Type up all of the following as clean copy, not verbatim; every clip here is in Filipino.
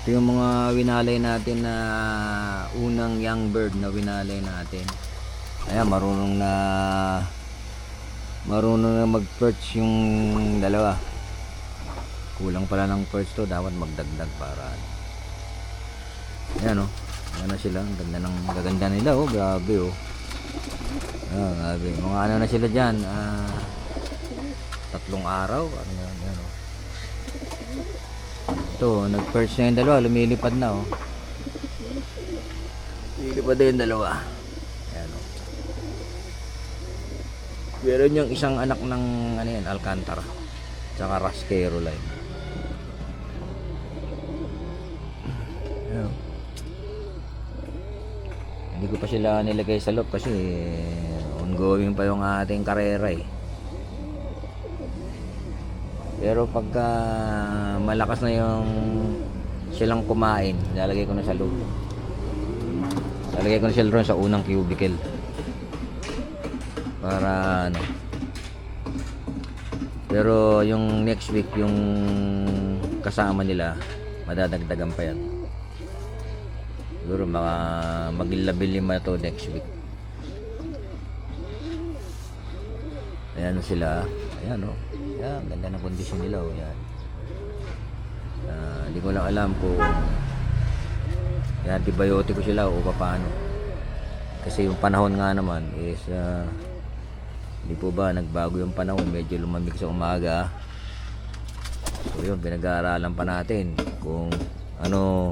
Ito yung mga winalay natin na unang young bird na winalay natin. Ayan, marunong na mag-perch yung dalawa. Kulang pala ng perch to, dapat magdagdag para. Ayan, oh. Ayan na sila, ang ganda nila, oh. Grabe, oh. Ayan, grabe. Mga ano na sila dyan, 3 araw. Ano yan, ayan, oh. Ito, nag-perch na yung dalawa, lumilipad na, oh. Lumilipad na yung dalawa. Ayan, oh. Meron yung isang anak ng ano yan, Alcantara, tsaka Ras Caroline. Ayan, oh. Hindi ko pa sila nilagay sa loob kasi ongoing pa yung ating karera, eh. Pero pagka malakas na yung silang kumain, lalagay ko na sa loob. Lalagay ko na sila ron sa unang cubicle. Para ano. Pero yung next week, yung kasama nila, madadagdagan pa yan. Siguro mag-15 to next week. Ayan sila. Ayan, oh. Yan, ganda ng kondisyon nila, oh. Yan. Hindi ko lang alam kung antibiotic ko sila o paano. Kasi yung panahon nga naman is hindi po ba nagbago yung panahon, medyo lumamig sa umaga. So yun, pinag-aaralan pa natin kung ano,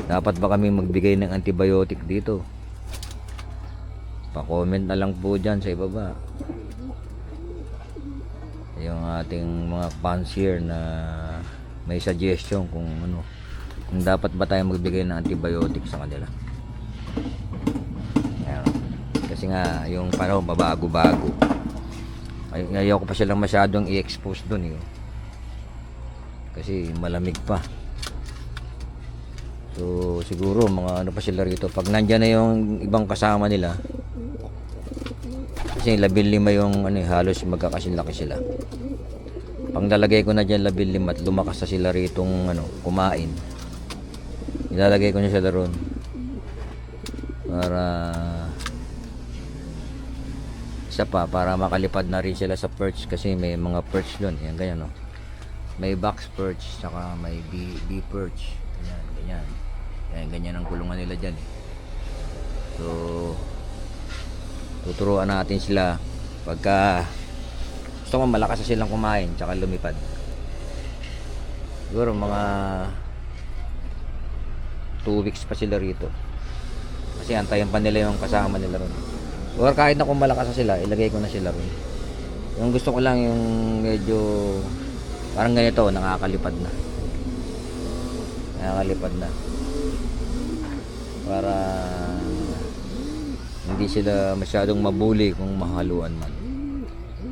dapat ba kami magbigay ng antibiotic dito. Pa-comment na lang po dyan sa ibaba yung ating mga fans here na may suggestion kung ano, kung dapat ba tayo magbigay ng antibiotic sa kanila. Ayan. Kasi nga yung panahon babago-bago, ayaw ko pa silang masyadong i-expose dun, eh. Kasi malamig pa. So siguro mga ano pa sila rito pag nandyan na yung ibang kasama nila. Kasi 15 yung ano, halos magkakasilaki sila. Pag nalagay ko na dyan 15 at lumakas na sila ritong ano, kumain, ilalagay ko na sila ron para isa pa, para makalipad na rin sila sa perch. Kasi may mga perch doon. Yan, ganyan, no? May box perch, saka may bee perch. Ganyan, ganyan. Yan, ganyan ang kulungan nila dyan, eh. So tuturuan natin sila pagka gusto mo malakas na silang kumain tsaka lumipad. Siguro mga 2 weeks pa sila rito kasi antayin pa nila yung kasama nila ron. Or kahit na kung malakas na sila, ilagay ko na sila ron. Yung gusto ko lang yung medyo parang ganito, nakakalipad na para hindi sila masyadong mabuli kung mahaluan man.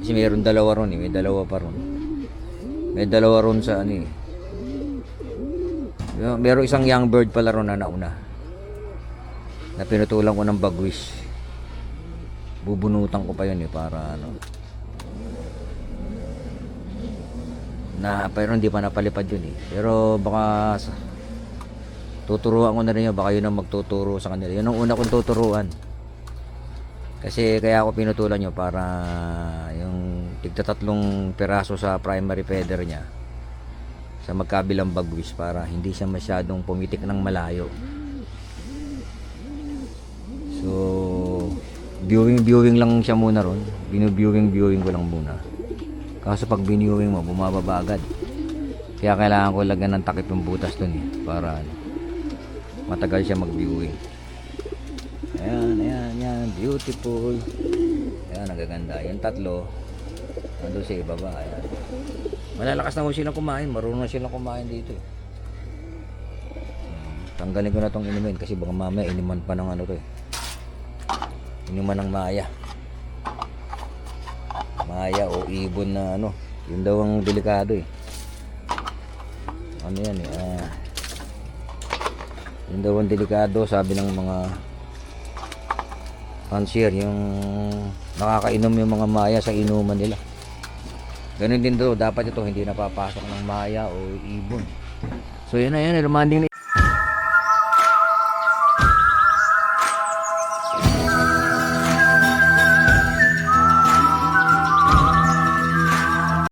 Kasi mayroon dalawa ron, eh. May dalawa pa ron. May dalawa ron sa ano, eh. Mayroong isang young bird pala ron na nauna, na pinutulan ko ng bagwis. Bubunutan ko pa yun, eh, para ano. Pero hindi pa napalipad yun, eh. Pero baka tuturuan ko na rin yun. Baka yun ang magtuturo sa kanila. Yun ang una kong tuturuan. Kasi kaya ako pinutulan nyo para yung tigta 3 piraso sa primary feather nya sa magkabilang bagwis, para hindi siya masyadong pumitik ng malayo. So viewing lang siya muna ron. Viewing ko lang muna. Kaso pag viewing mo, bumababa agad. Kaya kailangan ko lagyan ng takip yung butas dun, eh, para matagal siya mag-viewing. Ayan, beautiful. Ayan, nagaganda. Yung 3 nandun sa ibaba. Ayan. Malalakas na ho silang kumain. Marunong na silang kumain dito, eh. Tanggalin ko na tong inumin kasi baka mamaya iniman pa ng ano to, eh. Iniman ng maya o ibon na ano. Yun daw ang delikado, eh. Ano yan, eh. Yun daw ang delikado, sabi ng mga fancier, yung nakakainom yung mga maya sa inuman nila. Ganun din daw, dapat ito hindi napapasok ng maya o ibon. So yun na, yan, lumanding na